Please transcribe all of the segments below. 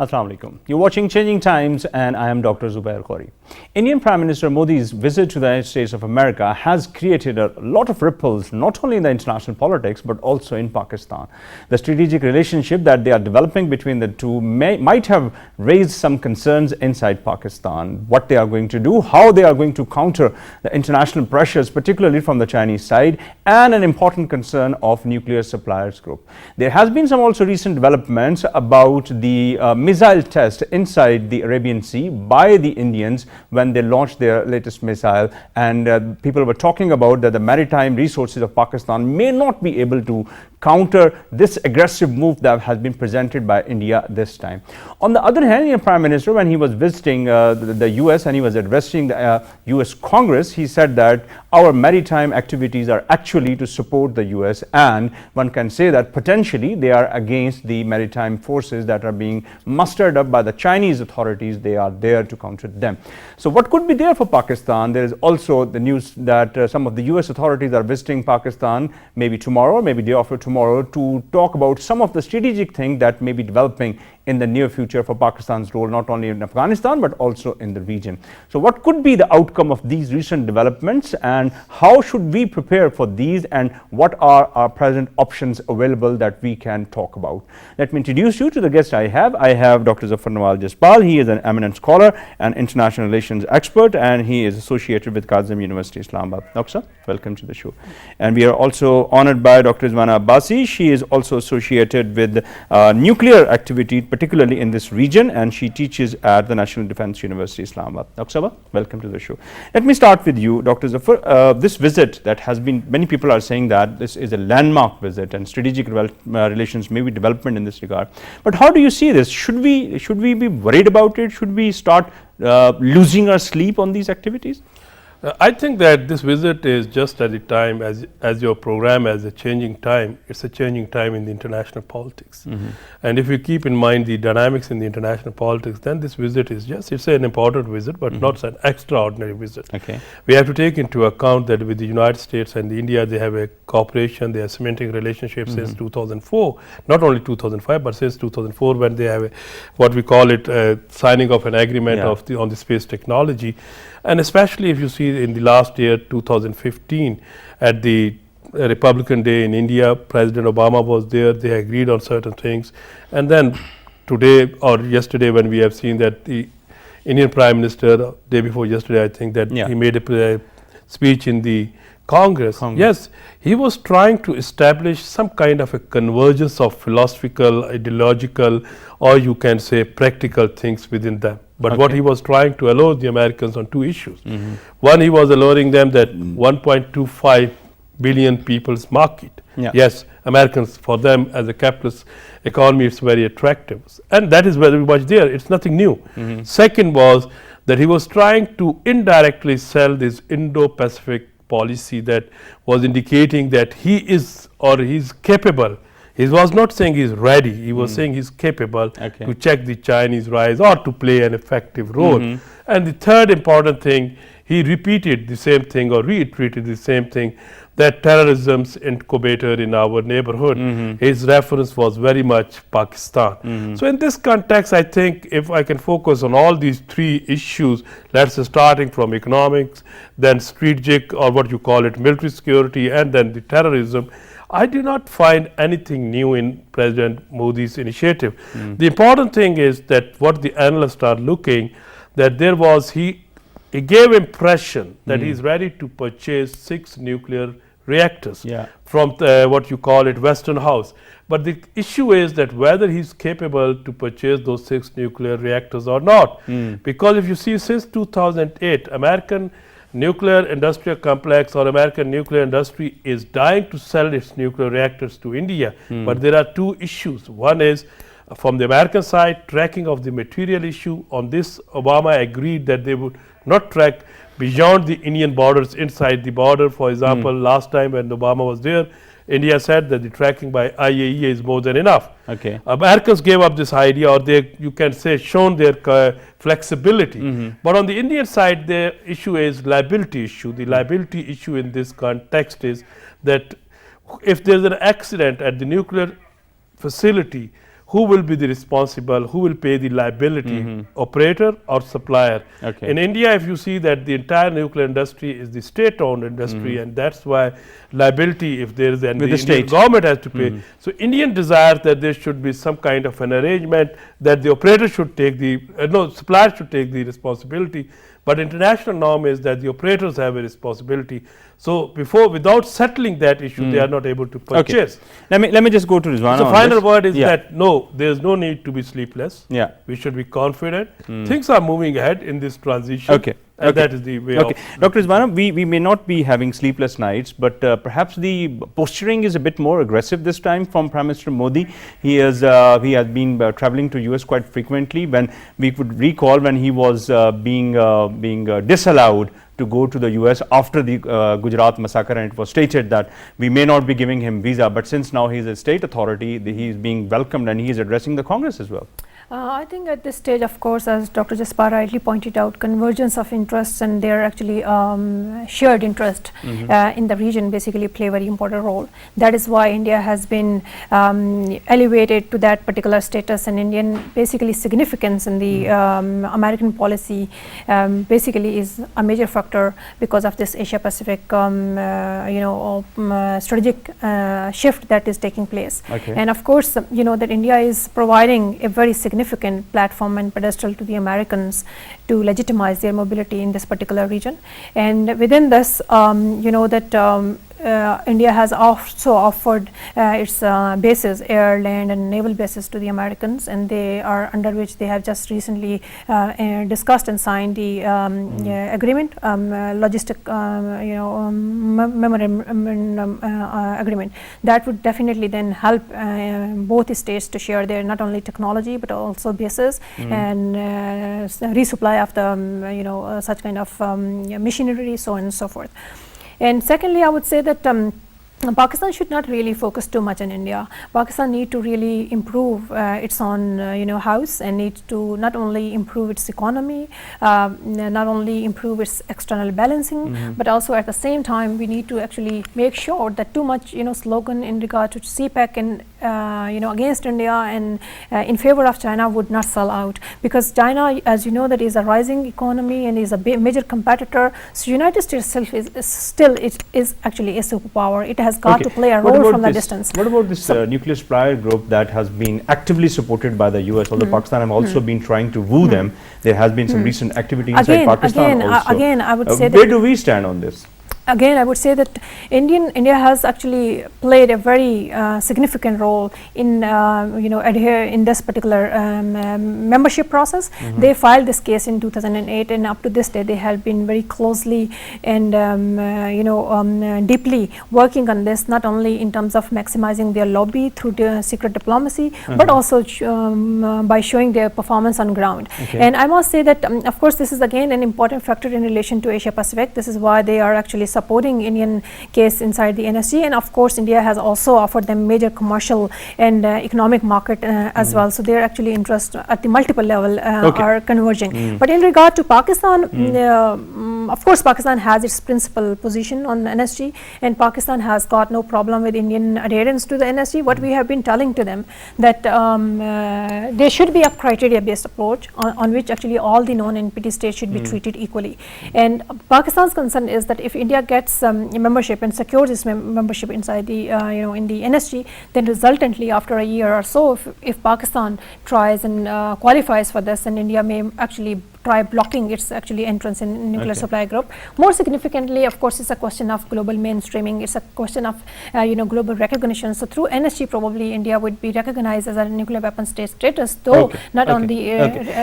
Assalamu alaikum. You're watching Changing Times and I am Dr. Zubair Khori. Indian Prime Minister Modi's visit to the United States of America has created a lot of ripples not only in the international politics but also in Pakistan. The strategic relationship that they are developing between the two might have raised some concerns inside Pakistan. What they are going to do, how they are going to counter the international pressures, particularly from the Chinese side, and an important concern of nuclear suppliers group. There has been some also recent developments about the missile test inside the Arabian Sea by the Indians when they launched their latest missile, and people were talking about that the maritime resources of Pakistan may not be able to counter this aggressive move that has been presented by India this time. On the other hand, the Prime Minister, when he was visiting the US and he was addressing the US Congress, he said that our maritime activities are actually to support the US, and one can say that potentially they are against the maritime forces that are being mustered up by the Chinese authorities. They are there to counter them. So what could be there for Pakistan? There is also the news that some of the US authorities are visiting Pakistan maybe tomorrow, maybe day after tomorrow, to talk about some of the strategic things that may be developing in the near future for Pakistan's role, not only in Afghanistan but also in the region. So what could be the outcome of these recent developments, and how should we prepare for these, and what are our present options available that we can talk about? Let me introduce you to the guest I have. I have Dr. Zafar Nawal Jaspal. He is an eminent scholar and international relations expert, and he is associated with Kazim University, Islamabad. Dr. Welcome to the show. And we are also honored by Dr. Izwana Abbasi. She is also associated with nuclear activity, particularly in this region, and she teaches at the National Defense University, Islamabad. Dr. Sabah, welcome to the show. Let me start with you, Dr. Zafar. This visit that has been, many people are saying that this is a landmark visit and strategic relations may be development in this regard. But how do you see this? Should we be worried about it? Should we start losing our sleep on these activities? I think that this visit is just at the time, as your program, as a changing time. It's a changing time in the international politics. And if you keep in mind the dynamics in the international politics, then this visit is it's an important visit, but not an extraordinary visit. Okay. We have to take into account that with the United States and India, they have a cooperation, they are cementing relationships since 2004, not only 2005, but since 2004, when they have what we call it signing of an agreement on the space technology. And especially if you see in the last year, 2015, at the Republican Day in India, President Obama was there, they agreed on certain things. And then today or yesterday, when we have seen that the Indian Prime Minister, day before yesterday, I think that he made a speech in the Congress. Yes, he was trying to establish some kind of a convergence of philosophical, ideological, or you can say practical things within them. But what he was trying to allow the Americans on two issues. One, he was allowing them that 1.25 billion people's market. Yes, Americans, for them as a capitalist economy, it's very attractive. And that is very much there. It's nothing new. Second was that he was trying to indirectly sell this Indo-Pacific policy that was indicating that he is or he's capable. He was not saying he's ready, he was saying he's capable to check the Chinese rise or to play an effective role. And the third important thing, he repeated the same thing or reiterated the same thing, that terrorism's incubator in our neighborhood. His reference was very much Pakistan. So in this context, I think if I can focus on all these three issues, let's say starting from economics, then strategic or what you call it military security, and then the terrorism, I do not find anything new in President Modi's initiative. The important thing is that what the analysts are looking, that there was, he gave impression that he's ready to purchase 6 nuclear reactors from what you call it Western House. But the issue is that whether he's capable to purchase those 6 nuclear reactors or not. Because if you see, since 2008, American nuclear industrial complex or American nuclear industry is dying to sell its nuclear reactors to India. But there are two issues. One is from the American side, tracking of the material issue. On this, Obama agreed that they would not track beyond the Indian borders, inside the border. For example, last time when Obama was there, India said that the tracking by IAEA is more than enough. Americans gave up this idea, or they, you can say, shown their flexibility. But on the Indian side, the issue is liability issue. The liability issue in this context is that if there's an accident at the nuclear facility, who will be the responsible, who will pay the liability, operator or supplier. Okay. In India, if you see that the entire nuclear industry is the state-owned industry, and that's why liability, if there is, and With the the Indian state. government has to pay. So Indian desires that there should be some kind of an arrangement that the operator should take the, supplier should take the responsibility. But international norm is that the operators have a responsibility. So without settling that issue, they are not able to purchase. Okay. Let me just go to Rizwana. So on final this. word is that no, there is no need to be sleepless. Yeah. We should be confident. Things are moving ahead in this transition. Okay. And that is the way Okay. of. Dr. Rizwana, we may not be having sleepless nights, but perhaps the posturing is a bit more aggressive this time from Prime Minister Modi. He has been traveling to US quite frequently. When we could recall when he was being disallowed to go to the US after the Gujarat massacre, and it was stated that we may not be giving him visa, but since now he is a state authority, he is being welcomed and he is addressing the Congress as well. I think at this stage, of course, as Dr. Jaspal rightly pointed out, convergence of interests and their actually shared interest in the region basically play a very important role. That is why India has been elevated to that particular status, and Indian basically significance in the American policy basically is a major factor because of this Asia Pacific strategic shift that is taking place. Okay. And of course, that India is providing a very significant platform and pedestal to the Americans to legitimize their mobility in this particular region. And within this, India has also offered its bases, air, land and naval bases to the Americans, and they are under which they have just recently discussed and signed the agreement, logistic memorandum agreement. That would definitely then help both the states to share their not only technology but also bases and resupply of the such kind of machinery, so on and so forth. And secondly, I would say that Pakistan should not really focus too much on India. Pakistan need to really improve its own, house, and needs to not only improve its economy, not only improve its external balancing, but also at the same time we need to actually make sure that too much, slogan in regard to CPEC and against India and in favor of China would not sell out, because China, as you know, that is a rising economy and is a major competitor. So United States itself is actually a superpower. It has got to play a role from the distance. What about this nuclear supplier group that has been actively supported by the US, although Pakistan have also been trying to woo them? There has been some recent activity inside Pakistan also. Again, I would say where do we stand on this? Again, I would say that India has actually played a very significant role in adhere in this particular membership process. They filed this case in 2008, and up to this day they have been very closely and deeply working on this, not only in terms of maximizing their lobby through the secret diplomacy, but also by showing their performance on ground. Okay. And I must say that of course this is again an important factor in relation to Asia Pacific. This is why they are actually supporting Indian case inside the NSG, and of course India has also offered them major commercial and economic market as well. So their actually interest at the multiple level are converging. But in regard to Pakistan, of course Pakistan has its principal position on NSG, and Pakistan has got no problem with Indian adherence to the NSG. What we have been telling to them that there should be a criteria based approach on which actually all the non-NPT states should be treated equally. And Pakistan's concern is that if India gets membership and secures its membership inside the in the NSG, then resultantly after a year or so, if Pakistan tries and qualifies for this, then India may actually try blocking its actually entrance in nuclear supply group. More significantly, of course, it's a question of global mainstreaming. It's a question of global recognition. So through NSG, probably India would be recognized as a nuclear weapon state status, though not on the.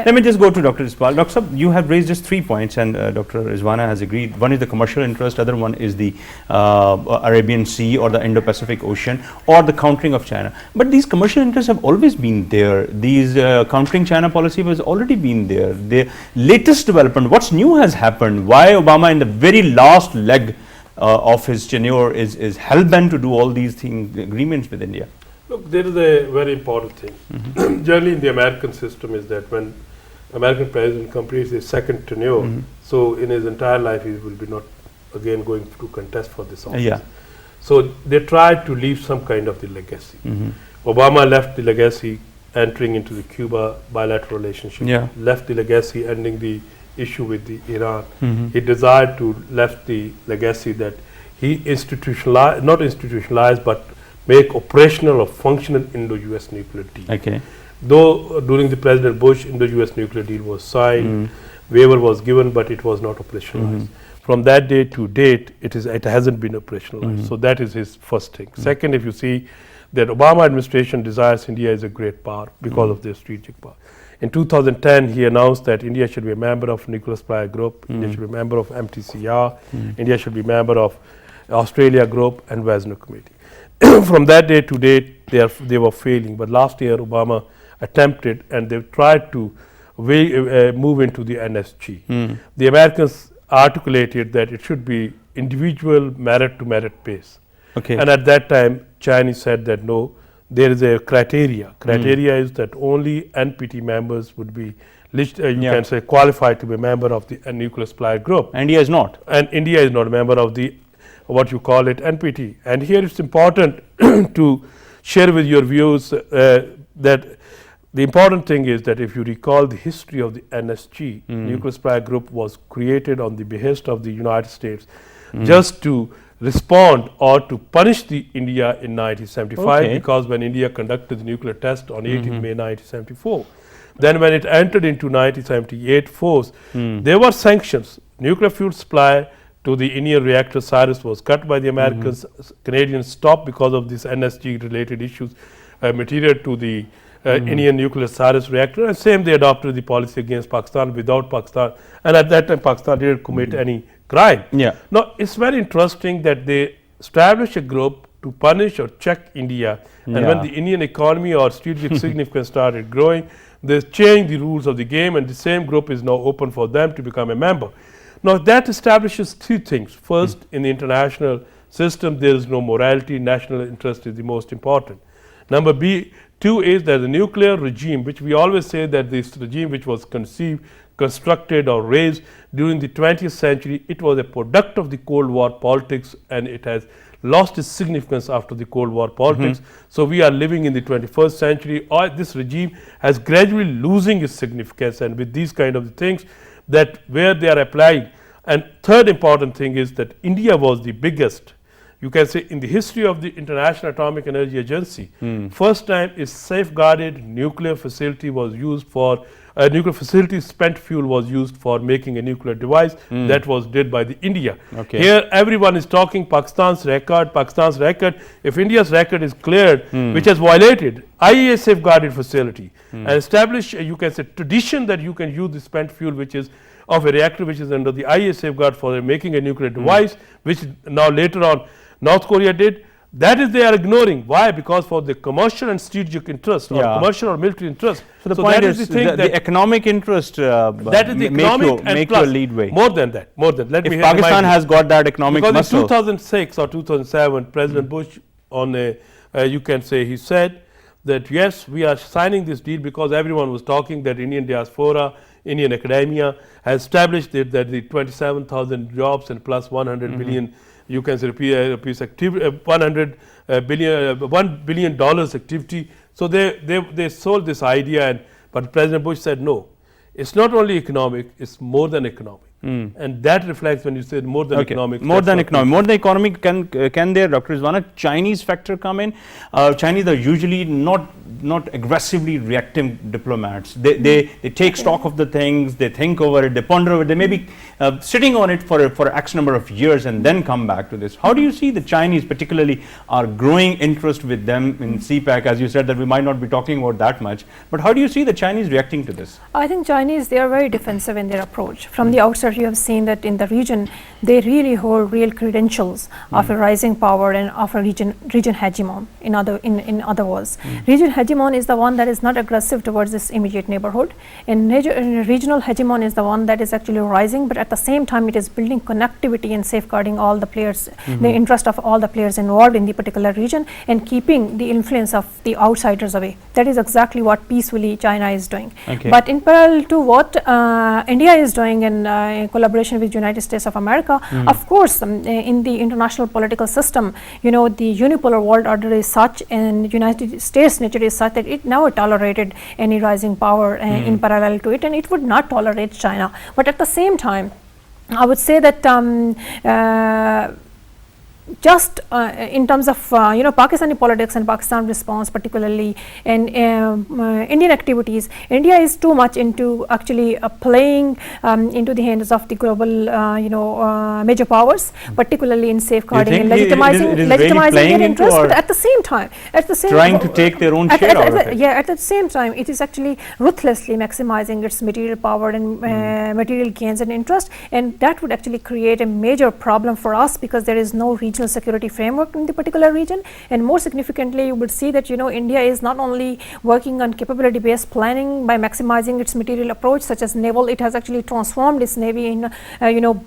Let me just go to Dr. Jaspal. Dr. Sab, you have raised just 3 points, and Dr. Rizwana has agreed. One is the commercial interest, other one is the Arabian Sea or the Indo-Pacific Ocean, or the countering of China. But these commercial interests have always been there. These countering China policy has already been there. The latest development, what's new has happened? Why Obama in the very last leg of his tenure is hell-bent to do all these agreements with India? Look, there is a very important thing. Generally in the American system is that when American president completes his second tenure, so in his entire life he will be not again going to contest for this office. So they try to leave some kind of the legacy. Obama left the legacy entering into the Cuba bilateral relationship, Yeah. left the legacy ending the issue with the Iran. Mhm. He desired to left the legacy that he institutionalized, not institutionalized, but make operational or functional Indo-US nuclear deal. Okay. Though during the President Bush, Indo-US nuclear deal was signed, waiver was given, but it was not operationalized. From that day to date, it hasn't been operationalized. So that is his first thing. Second, if you see that Obama administration desires India as a great power because of their strategic power. In 2010, he announced that India should be a member of Nuclear Supplier Group, India should be a member of MTCR, India should be a member of Australia Group and Wasner Committee. From that day to date, they were failing. But last year, Obama attempted and they tried to move into the NSG. The Americans articulated that it should be individual merit to merit base. Okay. And at that time, Chinese said that no, there is a criteria. Criteria is that only NPT members would be, you can say, qualified to be a member of the Nuclear Supplier Group. India is not. And India is not a member of the, what you call it, NPT. And here it's important to share with your viewers that the important thing is that if you recall the history of the NSG, Nuclear Supplier Group was created on the behest of the United States just to respond or to punish the India in 1975 because when India conducted the nuclear test on 18 May 1974. Then when it entered into 1978 force, there were sanctions. Nuclear fuel supply to the Indian reactor Cyrus was cut by the Americans. Canadians stopped because of this NSG related issues, material to the Indian nuclear Cyrus reactor, and same they adopted the policy against Pakistan without Pakistan, and at that time Pakistan didn't commit any crime. Yeah. Now it's very interesting that they established a group to punish or check India, and when the Indian economy or strategic significance started growing, they changed the rules of the game, and the same group is now open for them to become a member. Now that establishes three things. First, in the international system, there is no morality, national interest is the most important. Number two is that the nuclear regime, which we always say that this regime which was conceived, constructed or raised during the 20th century, it was a product of the Cold War politics and it has lost its significance after the Cold War politics. So we are living in the 21st century, or this regime has gradually losing its significance, and with these kind of things that where they are applying. And third important thing is that India was the biggest, you can say, in the history of the International Atomic Energy Agency. First time is safeguarded nuclear facility was used for nuclear facility spent fuel was used for making a nuclear device. That was did by the India. Here everyone is talking Pakistan's record. If India's record is cleared, which has violated IAEA safeguarded facility and established, you can say, tradition that you can use the spent fuel which is of a reactor which is under the IAEA safeguard for making a nuclear device, which now later on North Korea did. That is they are ignoring. Why? Because for the commercial and strategic interest or commercial or military interest. So the point is the economic interest that is the economic and make plus your lead way. More than that. If Pakistan has got that economic because muscle. in 2006 or 2007, President Bush on a, you can say, he said that yes, we are signing this deal because everyone was talking that Indian diaspora, Indian academia has established that the 27,000 jobs and plus 100 billion, you can say, rupees activity, $1 billion activity. So they sold this idea, but President Bush said no. It's not only economic; it's more than economic, and that reflects when you say more than economic. More than economic. Can there, Dr. Rizwana, Chinese factor come in? Chinese are usually not aggressively reacting diplomats. They take stock of the things, they think over it, they ponder over it. They may be sitting on it for X number of years and then come back to this. How do you see the Chinese, particularly, are growing interest with them in CPEC? As you said, that we might not be talking about that much, but how do you see the Chinese reacting to this? I think Chinese, they are very defensive in their approach. From the outset, you have seen that in the region, they really hold real credentials of a rising power and of a region hegemon. In other words, region hegemon is the one that is not aggressive towards this immediate neighborhood, and regional hegemon is the one that is actually rising, but at the same time it is building connectivity and safeguarding all the players, the interest of all the players involved in the particular region, and keeping the influence of the outsiders away. That is exactly what peacefully China is doing. But in parallel to what India is doing, and collaboration with United States of America. Of course, in the international political system, the unipolar world order is such, and United States nature is such that it never tolerated any rising power in parallel to it, and it would not tolerate China. But at the same time, I would say that just in terms of Pakistani politics and Pakistan response particularly, and Indian activities, India is too much into actually playing into the hands of the global major powers, particularly in safeguarding and legitimizing their interests, but at the same time trying to take their own share out of it. Yeah, at the same time it is actually ruthlessly maximizing its material power and material gains and interest, and that would actually create a major problem for us, because there is no regional security framework in the particular region. And more significantly, you would see that India is not only working on capability based planning by maximizing its material approach, such as naval. It has actually transformed its navy in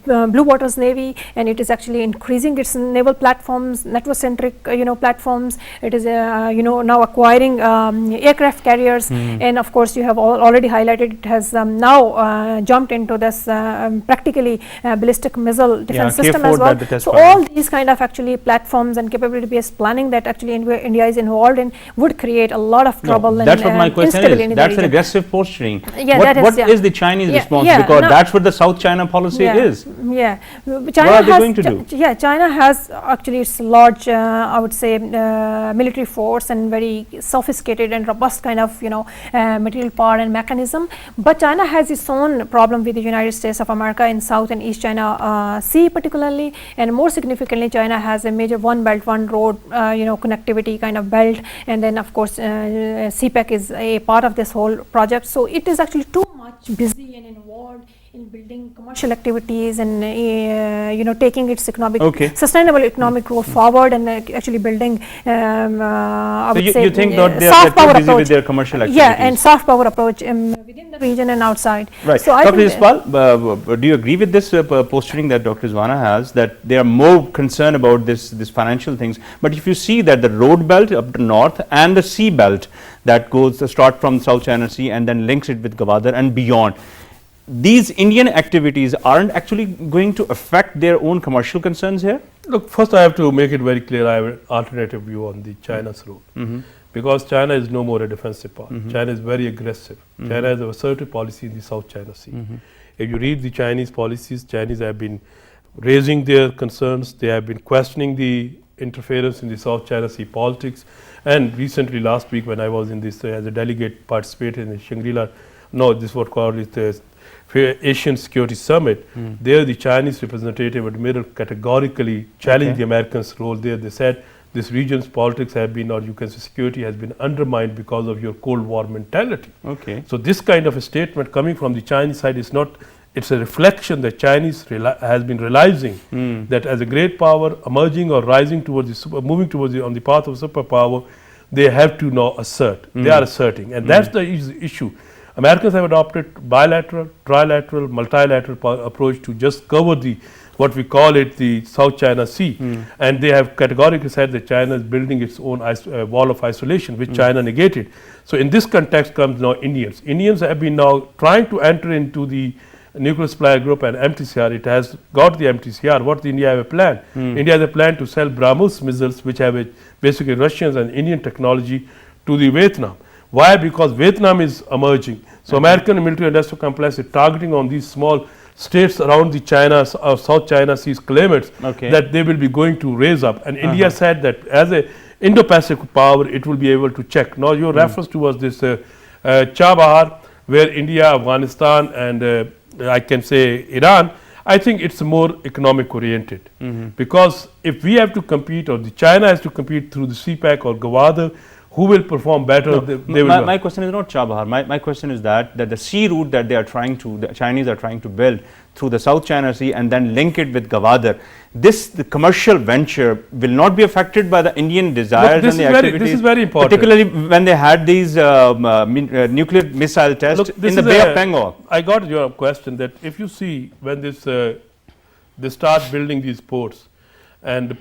blue waters navy, and it is actually increasing its naval platforms, network centric platforms. It is now acquiring aircraft carriers, and of course you have already highlighted it has now jumped into this practically ballistic missile defense system as well. So all these kind of actually platforms and capability based planning that actually India is involved in would create a lot of trouble. That's what my question is. That's an aggressive posturing. Yeah, what is the Chinese response? Because that's what the South China policy is. Yeah, China what are they going to do? Yeah, China has actually its large, I would say, military force and very sophisticated and robust kind of material power and mechanism. But China has its own problem with the United States of America in South and East China Sea particularly, and more significantly, China has a major one belt one road connectivity kind of belt, and then of course CPEC is a part of this whole project. So it is actually too much busy and involved in building commercial activities and taking its sustainable economic growth forward, and actually building you think that they are too busy with their commercial activities? Yeah, and soft power approach within the region and outside. Right. So Dr. Ispal, do you agree with this posturing that Dr. Zwana has, that they are more concerned about this financial things? But if you see that the road belt up to north and the sea belt that goes start from South China Sea and then links it with Gwadar and beyond, these Indian activities aren't actually going to affect their own commercial concerns here? Look, first I have to make it very clear, I have an alternative view on the China's role. Because China is no more a defensive power. China is very aggressive. China has an assertive policy in the South China Sea. If you read the Chinese policies, Chinese have been raising their concerns. They have been questioning the interference in the South China Sea politics. And recently, last week, when I was in this as a delegate participated in the Shangri-La, this is what called it the Asian Security Summit. There the Chinese representative admiral categorically challenged the Americans' role there. They said this region's politics have been, or you can say security has been undermined because of your Cold War mentality. So this kind of a statement coming from the Chinese side is not, it's a reflection that Chinese has been realizing that as a great power emerging or rising towards the moving towards on the path of superpower, they have to now assert. They are asserting, and that's the issue. Americans have adopted bilateral, trilateral, multilateral approach to just cover the what we call it the South China Sea, and they have categorically said that China is building its own wall of isolation, which China negated. So in this context comes now Indians. Indians have been now trying to enter into the nuclear supplier group and MTCR. It has got the MTCR. What India have a plan? India has a plan to sell BrahMos missiles, which have basically Russian and Indian technology, to the Vietnam. Why? Because Vietnam is emerging. So American military industrial complex is targeting on these small states around the China or South China Sea's claimants that they will be going to raise up. And India said that as a Indo-Pacific power, it will be able to check. Now your reference towards this Chabahar, where India, Afghanistan and I can say Iran, I think it's more economic oriented. Because if we have to compete, or the China has to compete through the CPEC or Gwadar, who will perform better? My question is not Chabahar. My question is that the sea route that they are trying to, the Chinese are trying to build through the South China Sea and then link it with Gwadar, the commercial venture will not be affected by the Indian desires and the activities. This is very important. Particularly when they had these nuclear missile tests in the Bay of Bengal. I got your question that if you see when they start building these ports, and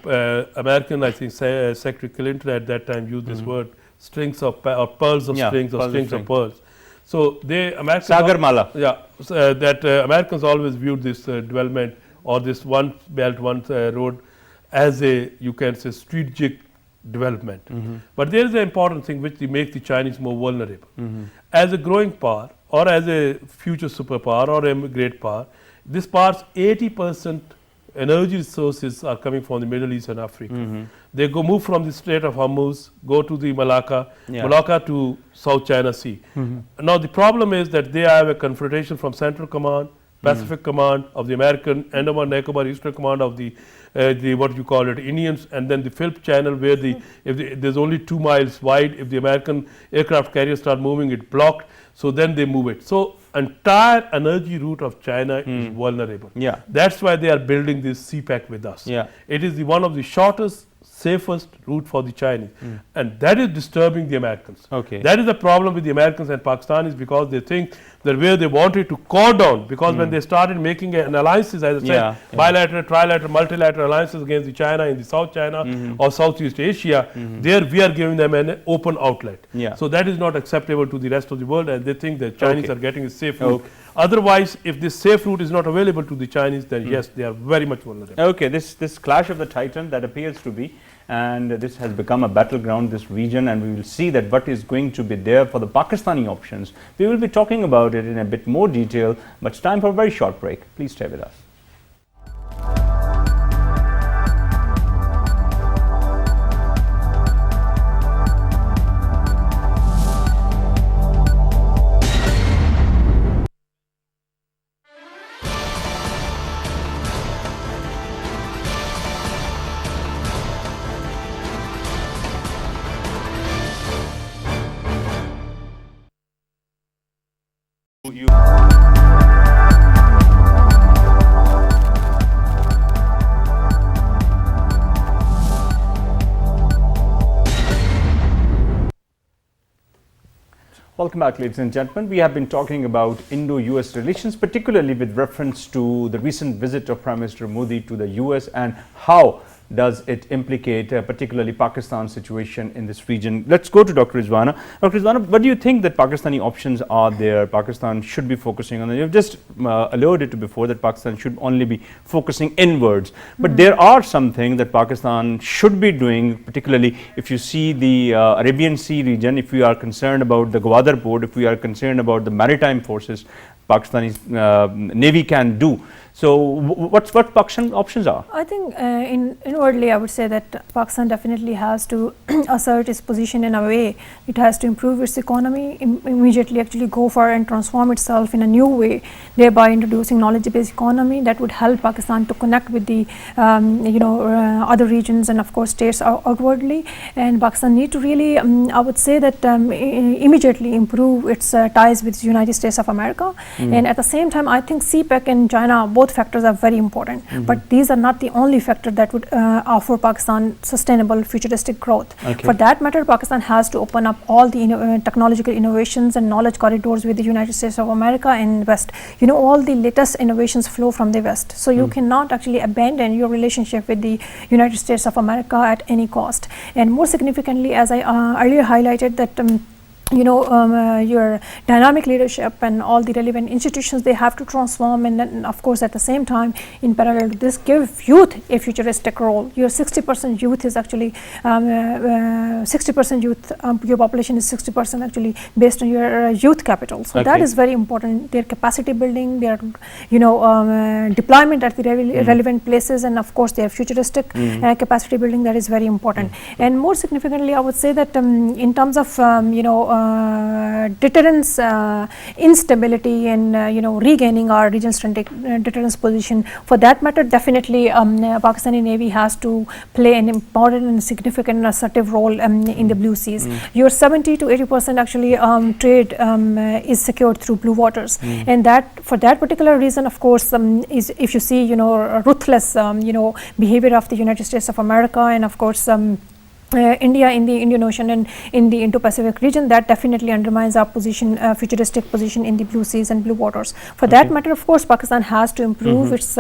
American, I think Secretary Clinton at that time used this word, strings of or pearls of strings or strings of pearls. So they Americans Sagarmala. that Americans always viewed this development or this one belt one road as a, you can say, strategic development. But there is an important thing which makes the Chinese more vulnerable. As a growing power or as a future superpower or a great power, this power's 80% energy resources are coming from the Middle East and Africa. They move from the Strait of Hormuz, go to the Malacca to South China Sea. Now the problem is that they have a confrontation from Central Command, Pacific Command of the American, Andaman Nicobar Eastern Command of the what you call it, Indians, and then the Philip Channel where there's only 2 miles wide. If the American aircraft carriers start moving, it blocked. So then they move it. So entire energy route of China is vulnerable. That's why they are building this CPEC with us. It is one of the shortest, safest route for the Chinese, and that is disturbing the Americans. That is the problem with the Americans and Pakistanis, because they think that where they wanted to core down, because when they started making an alliances, as I said, bilateral, trilateral, multilateral alliances against the China in the South China or Southeast Asia, there we are giving them an open outlet. So that is not acceptable to the rest of the world, and they think that Chinese are getting a safe route. Otherwise, if this safe route is not available to the Chinese, then yes, they are very much vulnerable. This clash of the titan that appears to be, and this has become a battleground, this region, and we will see that what is going to be there for the Pakistani options. We will be talking about it in a bit more detail, but it's time for a very short break. Please stay with us. Welcome back, ladies and gentlemen. We have been talking about Indo-US relations, particularly with reference to the recent visit of Prime Minister Modi to the US and how does it implicate particularly Pakistan's situation in this region. Let's go to Dr. Rizwana. Dr. Rizwana, what do you think that Pakistani options are there Pakistan should be focusing on? You've just alluded to before that Pakistan should only be focusing inwards, but there are some things that Pakistan should be doing, particularly if you see the Arabian Sea region, if we are concerned about the Gwadar port, if we are concerned about the maritime forces Pakistani Navy can do. So what Pakistan options are? I think inwardly I would say that Pakistan definitely has to assert its position in a way. It has to improve its economy, immediately actually go for and transform itself in a new way, thereby introducing knowledge-based economy that would help Pakistan to connect with the other regions and of course states outwardly. And Pakistan need to really, I would say that immediately improve its ties with the United States of America. And at the same time, I think CPEC and China, both factors are very important, but these are not the only factor that would offer Pakistan sustainable futuristic growth. For that matter, Pakistan has to open up all the technological innovations and knowledge corridors with the United States of America and West. All the latest innovations flow from the West, so you cannot actually abandon your relationship with the United States of America at any cost. And more significantly, as I earlier highlighted, that your dynamic leadership and all the relevant institutions, they have to transform, and then of course at the same time in parallel to this, give youth a futuristic role. Your 60% youth is actually 60% youth, your population is 60% actually based on your youth capital, so that is very important. Their capacity building, their deployment at the relevant places, and of course their futuristic capacity building, that is very important. And more significantly, I would say that in terms of deterrence, instability, and regaining our regional strategic deterrence position. For that matter, definitely Pakistani Navy has to play an important and significant and assertive role in the blue seas. Your 70 to 80% actually trade is secured through blue waters, and that for that particular reason, of course, is if you see ruthless behavior of the United States of America and of course India in the Indian Ocean and in the Indo-Pacific region, that definitely undermines our position, futuristic position in the blue seas and blue waters. For that matter, of course, Pakistan has to improve its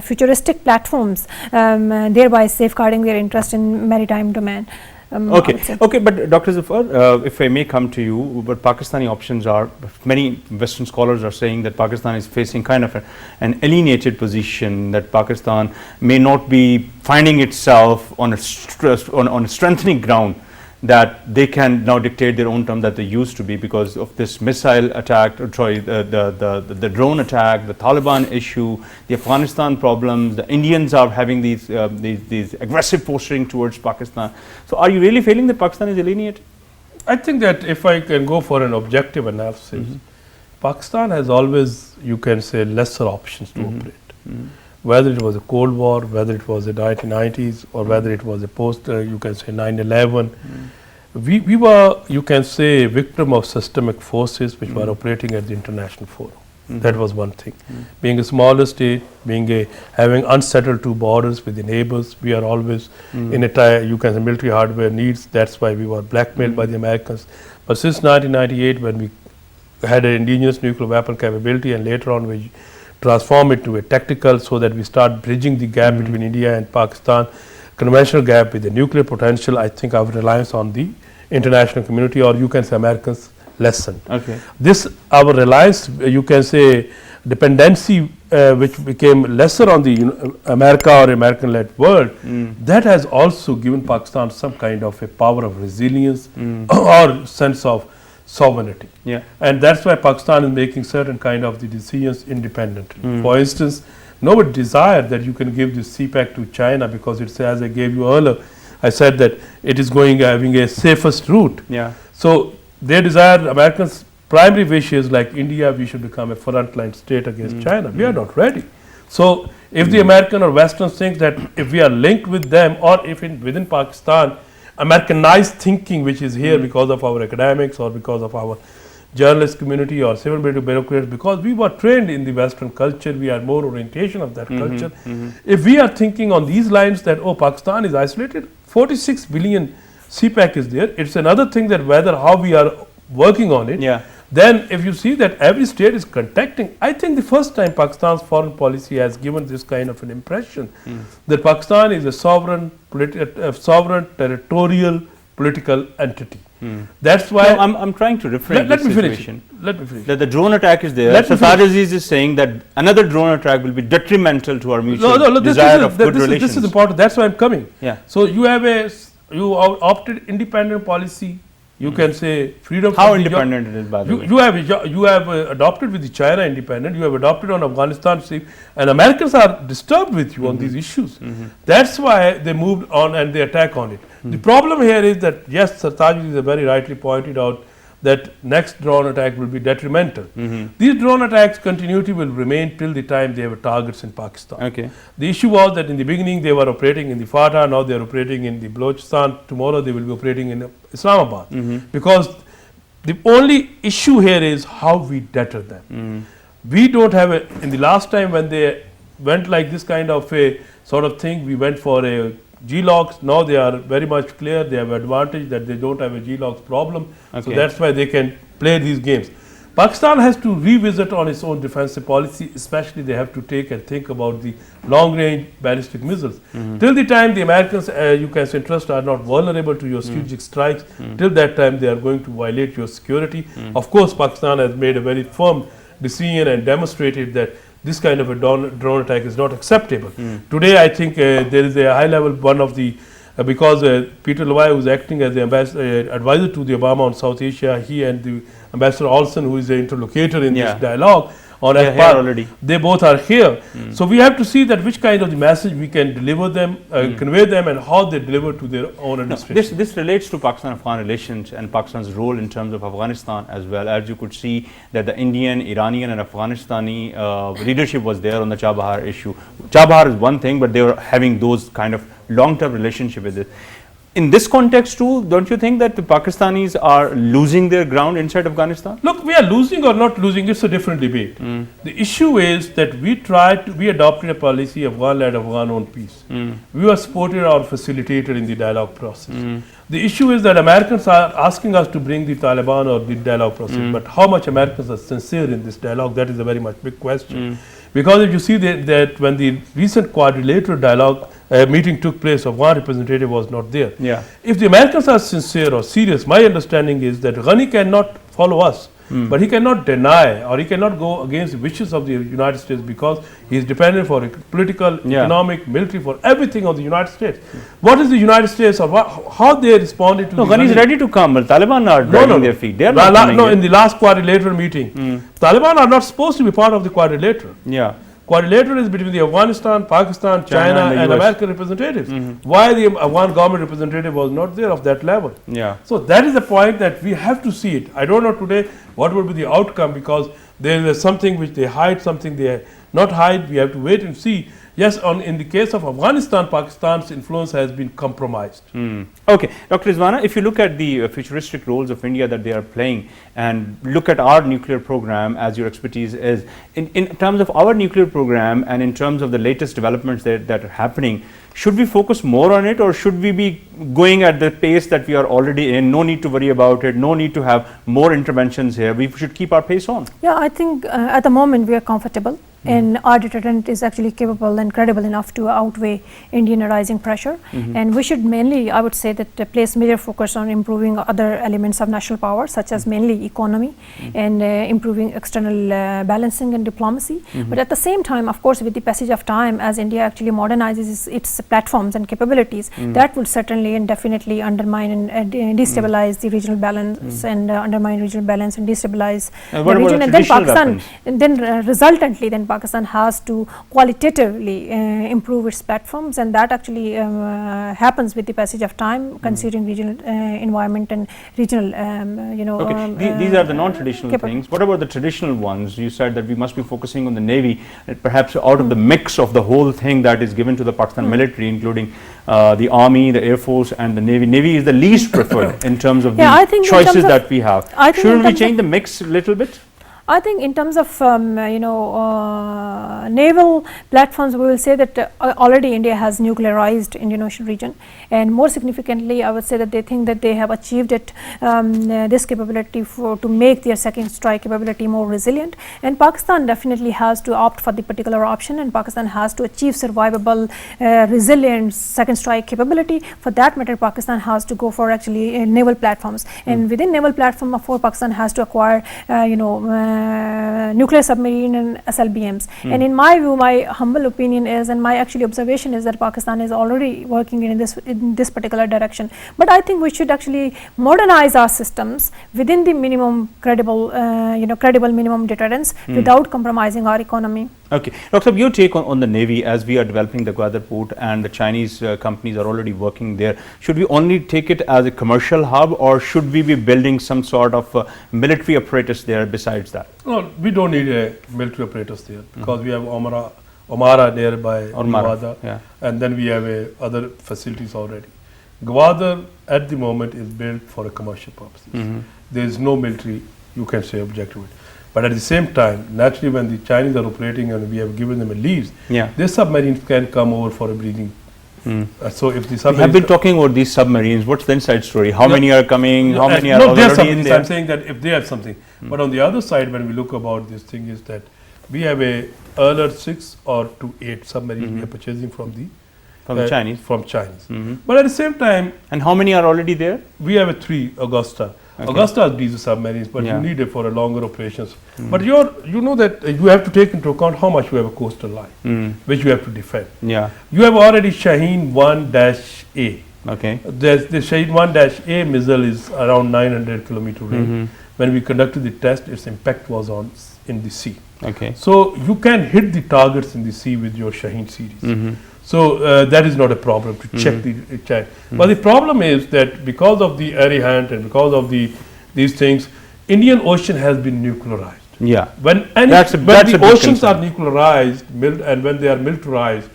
futuristic platforms, thereby safeguarding their interest in maritime domain. Okay, but Dr. Zafar, if I may come to you, what Pakistani options are, many Western scholars are saying that Pakistan is facing kind of an alienated position, that Pakistan may not be finding itself on a strengthening ground, that they can now dictate their own terms that they used to be because of this missile attack, the drone attack, the Taliban issue, the Afghanistan problems. The Indians are having these aggressive posturing towards Pakistan. So are you really feeling that Pakistan is alienated? I think that if I can go for an objective analysis, Pakistan has always, you can say, lesser options to operate. Whether it was a Cold War, whether it was the 1990s, or whether it was a post, you can say 9/11, we were, you can say, victim of systemic forces which were operating at the international forum. That was one thing. Being a smaller state, having unsettled two borders with the neighbors, we are always in a you can say military hardware needs. That's why we were blackmailed by the Americans. But since 1998, when we had an indigenous nuclear weapon capability, and later on we transform it to a tactical, so that we start bridging the gap between India and Pakistan, conventional gap with the nuclear potential. I think our reliance on the international community, or you can say Americans, lessened. Okay. This, our reliance, you can say dependency, which became lesser on the America or American-led world, that has also given Pakistan some kind of a power of resilience or sense of sovereignty. Yeah. And that's why Pakistan is making certain kind of the decisions independently. For instance, nobody desired that you can give this CPEC to China, because it's, as I gave you earlier, I said that it is going having a safest route. Yeah. So they desire, Americans' primary wish is like India, we should become a frontline state against China. We are not ready. So if the American or Western think that if we are linked with them, or if within Pakistan, Americanized thinking which is here because of our academics or because of our journalist community or civil bureaucrats, because we were trained in the Western culture, we are more orientation of that culture. If we are thinking on these lines that, oh, Pakistan is isolated, 46 billion CPEC is there, it's another thing that whether how we are working on it. Yeah. Then if you see that every state is contacting, I think the first time Pakistan's foreign policy has given this kind of an impression that Pakistan is a sovereign, territorial, political entity. That's why I'm trying to reframe let this me finish. situation. Let me finish. That the drone attack is there. Let me Sarfraz finish. Aziz is saying that another drone attack will be detrimental to our mutual This desire of good relations. This is important. That's why I'm coming. Yeah. So you opted independent policy. You can say freedom. How independent it is, by the way? You have adopted with the China independent. You have adopted on Afghanistan, and Americans are disturbed with you on these issues. That's why they moved on and they attack on it. The problem here is that yes, Sartaj is very rightly pointed out that next drone attack will be detrimental. These drone attacks continuity will remain till the time they have targets in Pakistan. Okay. The issue was that in the beginning they were operating in the FATA, now they are operating in the Balochistan, tomorrow they will be operating in Islamabad. Because the only issue here is how we deter them. We don't have in the last time when they went like this kind of a sort of thing, we went for a G-locks. Now they are very much clear, they have advantage that they don't have a G-locks problem. Okay. So that's why they can play these games. Pakistan has to revisit on its own defensive policy, especially they have to take and think about the long-range ballistic missiles. Till the time the Americans, you can say, interest are not vulnerable to your strategic strikes, till that time they are going to violate your security. Of course, Pakistan has made a very firm decision and demonstrated that this kind of a drone attack is not acceptable. Today, I think there is a high level one of the because Peter Levy, who is acting as the advisor to the Obama on South Asia, he and the Ambassador Olson, who is the interlocutor in this dialogue on FPAR, already. They both are here. So we have to see that which kind of the message we can deliver them, convey them, and how they deliver to their own administration. This relates to Pakistan-Afghan relations and Pakistan's role in terms of Afghanistan as well. As you could see that the Indian, Iranian and Afghanistani leadership was there on the Chabahar issue. Chabahar is one thing, but they were having those kind of long-term relationship with it. In this context too, don't you think that the Pakistanis are losing their ground inside Afghanistan? Look, we are losing or not losing, it's a different debate. The issue is that we adopted a policy of Afghan-led, Afghan-owned peace. We were supported or facilitated in the dialogue process. The issue is that Americans are asking us to bring the Taliban or the dialogue process, but how much Americans are sincere in this dialogue, that is a very much big question. Because if you see that when the recent quadrilateral dialogue meeting took place, one representative was not there. Yeah. If the Americans are sincere or serious, my understanding is that Ghani cannot follow us, but he cannot deny or he cannot go against the wishes of the United States, because he is dependent for political, economic, military, for everything of the United States. What is the United States, or how they responded to? No, Ghani is ready to come, but Taliban are dragging their feet. They are not coming in the last quadrilateral meeting, Taliban are not supposed to be part of the quadrilateral. Yeah. Quadrilateral is between the Afghanistan, Pakistan, China and American representatives. Why the Afghan government representative was not there of that level? Yeah. So that is the point that we have to see it. I don't know today what would be the outcome, because there is something which they hide, something they not hide. We have to wait and see. Yes, in the case of Afghanistan, Pakistan's influence has been compromised. Okay, Dr. Rizwana, if you look at the futuristic roles of India that they are playing, and look at our nuclear program, as your expertise is, in terms of our nuclear program and in terms of the latest developments that are happening, should we focus more on it, or should we be going at the pace that we are already in? No need to worry about it, no need to have more interventions here. We should keep our pace on. Yeah, I think at the moment we are comfortable. And our deterrent is actually capable and credible enough to outweigh Indian rising pressure. And we should mainly, I would say, that place major focus on improving other elements of national power, such as mainly economy and improving external balancing and diplomacy. But at the same time, of course, with the passage of time, as India actually modernizes its platforms and capabilities, that would certainly and definitely undermine and destabilize the regional balance and undermine regional balance and destabilize the region. And then Pakistan, and then resultantly, then Pakistan has to qualitatively improve its platforms, and that actually happens with the passage of time, considering regional environment and regional, these are the non-traditional things. What about the traditional ones? You said that we must be focusing on the Navy, perhaps out of the mix of the whole thing that is given to the Pakistan military, including the Army, the Air Force and the Navy. Navy is the least preferred in terms of the choices that we have. Shouldn't we change the mix a little bit? I think in terms of naval platforms, we will say that already India has nuclearized Indian Ocean region, and more significantly, I would say that they think that they have achieved it, this capability to make their second strike capability more resilient. And Pakistan definitely has to opt for the particular option, and Pakistan has to achieve survivable, resilient second strike capability. For that matter, Pakistan has to go for actually naval platforms, and within naval platform, of course, Pakistan has to acquire, nuclear submarine and SLBMs. And in my view, my humble opinion is, and my actually observation is, that Pakistan is already working in this particular direction. But I think we should actually modernize our systems within the minimum credible minimum deterrence without compromising our economy. Okay, Dr. your take on the Navy, as we are developing the Gwadar port and the Chinese companies are already working there. Should we only take it as a commercial hub, or should we be building some sort of military apparatus there besides that? No, we don't need a military apparatus there, because we have Omara nearby, Gwadar, and then we have other facilities already. Gwadar at the moment is built for a commercial purposes. There is no military, you can say, objective. But at the same time, naturally, when the Chinese are operating and we have given them a lease, their submarines can come over for a breathing. So if the submarines, we have been talking about these submarines. What's the inside story? How many are coming? How many are already in there? I'm saying that if they have something. But on the other side, when we look about this thing, is that we have a earlier 6 to 8 submarines we are purchasing from the Chinese. From Chinese. But at the same time, and how many are already there? We have a 3 Augusta. Augusta are these submarines, but you need it for a longer operations. But you know that you have to take into account how much you have a coastal line, which you have to defend. You have already Shaheen 1-A. Okay. The Shaheen 1-A missile is around 900 kilometer range. When we conducted the test, its impact was in the sea. Okay. So you can hit the targets in the sea with your Shaheen series. So that is not a problem to check the check. But the problem is that because of the Arihant and because of these things, Indian Ocean has been nuclearized. When the oceans are nuclearized and when they are militarized,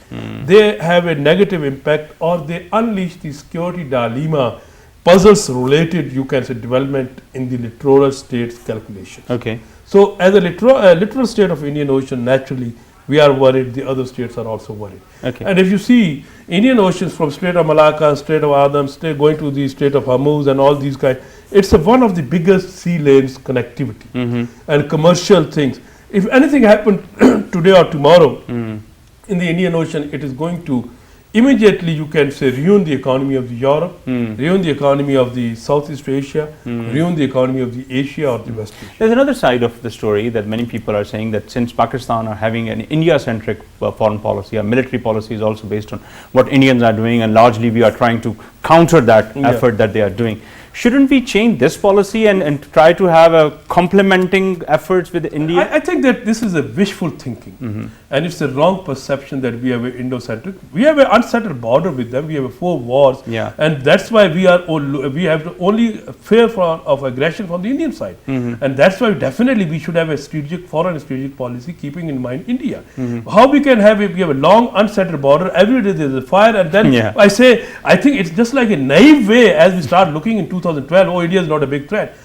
they have a negative impact, or they unleash the security dilemma, puzzles related, you can say, development in the littoral states calculations. Okay. So as a littoral state of Indian Ocean, naturally, we are worried, the other states are also worried. Okay. And if you see Indian Oceans from Strait of Malacca, Strait of Adam, going to the Strait of Hormuz and all these guys, it's one of the biggest sea lanes connectivity and commercial things. if anything happened today or tomorrow in the Indian Ocean, it is going to immediately, you can say, ruin the economy of the Europe, ruin the economy of the Southeast Asia, ruin the economy of the Asia or the West Asia. There's another side of the story that many people are saying, that since Pakistan are having an India-centric foreign policy, our military policy is also based on what Indians are doing, and largely we are trying to counter that effort that they are doing. Shouldn't we change this policy and try to have a complementing efforts with India? I think that this is a wishful thinking, and it's a wrong perception that we have an Indo-centric. We have an unsettled border with them. We have 4 wars, and that's why we have the only fear of aggression from the Indian side, and that's why definitely we should have a foreign strategic policy keeping in mind India. How we can have we have a long unsettled border. Every day there is a fire, and then I think it's just like a naive way as we start looking in 2012. Oh, India is not a big threat.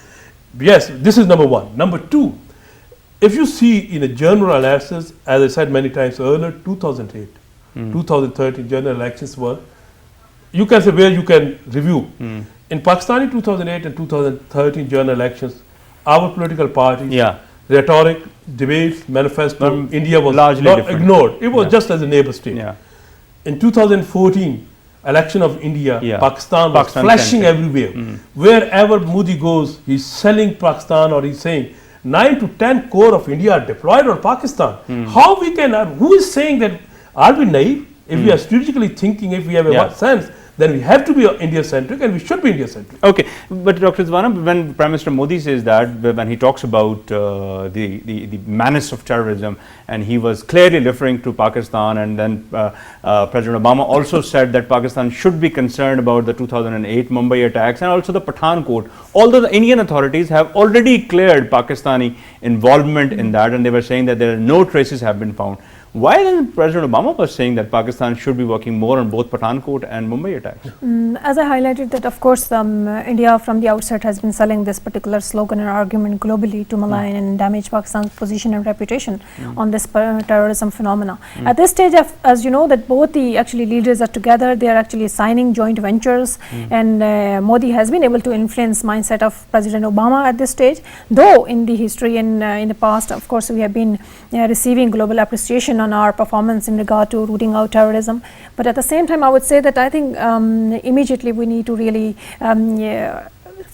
Yes, this is number one. Number two, if you see in a general analysis, as I said many times earlier, 2008, 2013 general elections were, you can say where you can review. In Pakistani 2008 and 2013 general elections, our political parties, rhetoric, debates, manifesto, India was largely ignored. It was just as a neighbor state. In 2014, election of India, Pakistan was flashing everywhere. Wherever Modi goes, he's selling Pakistan, or he's saying 9 to 10 crore of India are deployed on Pakistan. How we can, who is saying that, are we naive? If we are strategically thinking, if we have a sense, then we have to be India-centric, and we should be India-centric. Okay, but Dr. Zwana, when Prime Minister Modi says that, when he talks about the menace of terrorism, and he was clearly referring to Pakistan, and then President Obama also said that Pakistan should be concerned about the 2008 Mumbai attacks and also the Pathankot, although the Indian authorities have already cleared Pakistani involvement in that, and they were saying that there are no traces have been found. Why then President Obama was saying that Pakistan should be working more on both Pathankot and Mumbai attacks? As I highlighted that, of course, India from the outset has been selling this particular slogan and argument globally to malign and damage Pakistan's position and reputation on this terrorism phenomena. At this stage, as you know, that both the actually leaders are together, they are actually signing joint ventures, and Modi has been able to influence mindset of President Obama at this stage. Though in the history and in the past, of course, we have been receiving global appreciation on our performance in regard to rooting out terrorism, but at the same time I would say that I think immediately we need to really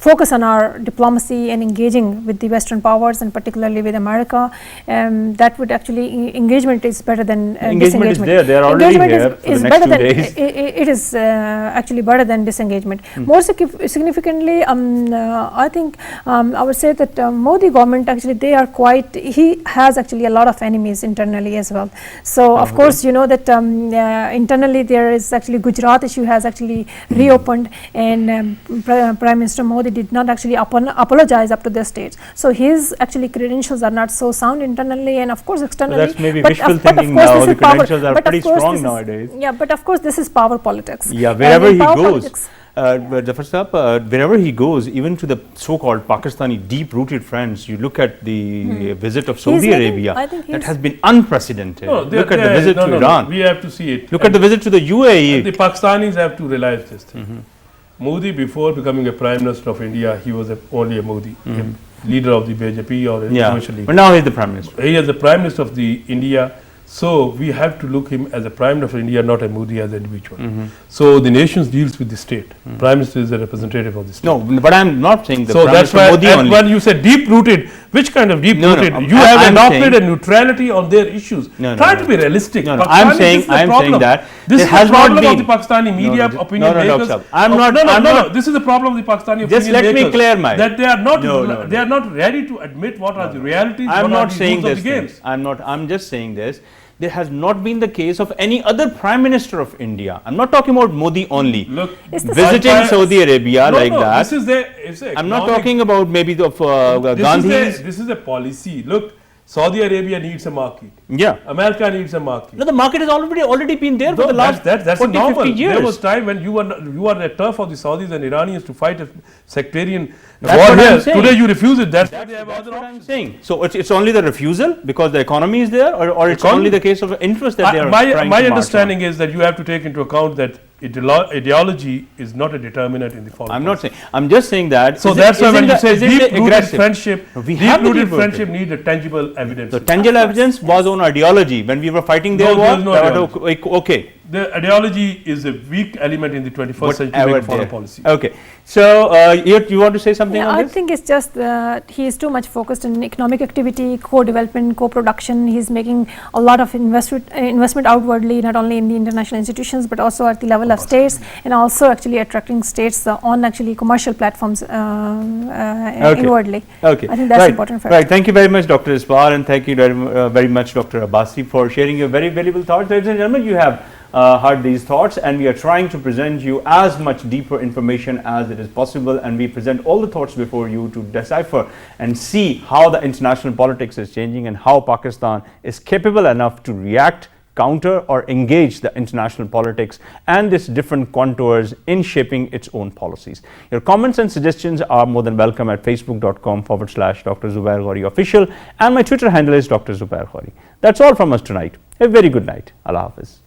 focus on our diplomacy and engaging with the Western powers, and particularly with America. That would actually, engagement is better than disengagement. Is there. They are already here for the next 2 days. It is actually better than disengagement. More significantly, I think I would say that Modi government actually, he has actually a lot of enemies internally as well. So of course, you know that internally there is actually Gujarat issue has actually reopened, and Prime Minister Modi did not actually apologize up to this stage. So his actually credentials are not so sound internally, and of course externally. Well, that's maybe wishful thinking now. The credentials are pretty strong nowadays. Yeah, but of course this is power politics. Yeah, wherever he goes. Wherever he goes, even to the so-called Pakistani deep-rooted friends, you look at the visit of Saudi Arabia, that has been unprecedented. Look at the visit to Iran. We have to see it. Look at the visit to the UAE. The Pakistanis have to realize this thing. Modi, before becoming a Prime Minister of India, he was only a Modi, a leader of the BJP or a commercial leader. But now he is the Prime Minister. He is the Prime Minister of the India. So we have to look him as a Prime Minister of India, not a Modi as an individual. So the nation deals with the state. Prime Minister is a representative of the state. No, but I am not saying the so Prime that's Minister Modi only. When you say deep-rooted, which kind of deep-rooted? You have adopted a neutrality on their issues. Try to be realistic. I'm saying that this is the problem of the Pakistani media opinion makers. No, this is the problem of the Pakistani opinion makers. Just let me clear my. That they are not ready to admit what are the realities. I'm not saying this. I'm just saying this. There has not been the case of any other Prime Minister of India. I'm not talking about Modi only. Look, visiting Saudi Arabia that. This is I'm not talking about maybe the Gandhi's. This is a policy. Look, Saudi Arabia needs a market. Yeah. America needs a market. No, the market has already been there for the last 40, 50 years. There was time when you were the turf of the Saudis and Iranians to fight a sectarian war here. Today you refuse it. That's what I'm saying. So it's only the refusal because the economy is there, or it's only the case of interest that they are trying to my understanding is that you have to take into account that ideology is not a determinant in the foreign I'm policy. not saying. I'm just saying that. So is that's it, why when isn't you the- say isn't the deep-rooted aggressive? friendship, We have the deep-rooted deep-rooted. friendship need a tangible evidence. So tangible evidence was on ideology. When we were fighting their No, war, there is no that was ideology. okay. The ideology is a weak element in the 21st century to Whatever make foreign there. policy. Okay. So you want to say something Yeah, on I this? think it's just that he is too much focused on economic activity, co-development, co-production. He's making a lot of investment outwardly, not only in the international institutions, but also at the level of states, and also actually attracting states on actually commercial platforms inwardly. Okay. I think that's right. important factor. Right. Thank you very much, Dr. Isbar, and thank you very much, Dr. Abbasi, for sharing your very valuable thoughts. Ladies and gentlemen, you have heard these thoughts, and we are trying to present you as much deeper information as it is possible, and we present all the thoughts before you to decipher and see how the international politics is changing and how Pakistan is capable enough to react, counter or engage the international politics and its different contours in shaping its own policies. Your comments and suggestions are more than welcome at facebook.com/Dr. Zubair Ghori official, and my Twitter handle is Dr. Zubair Ghori. That's all from us tonight. A very good night. Allah Hafiz.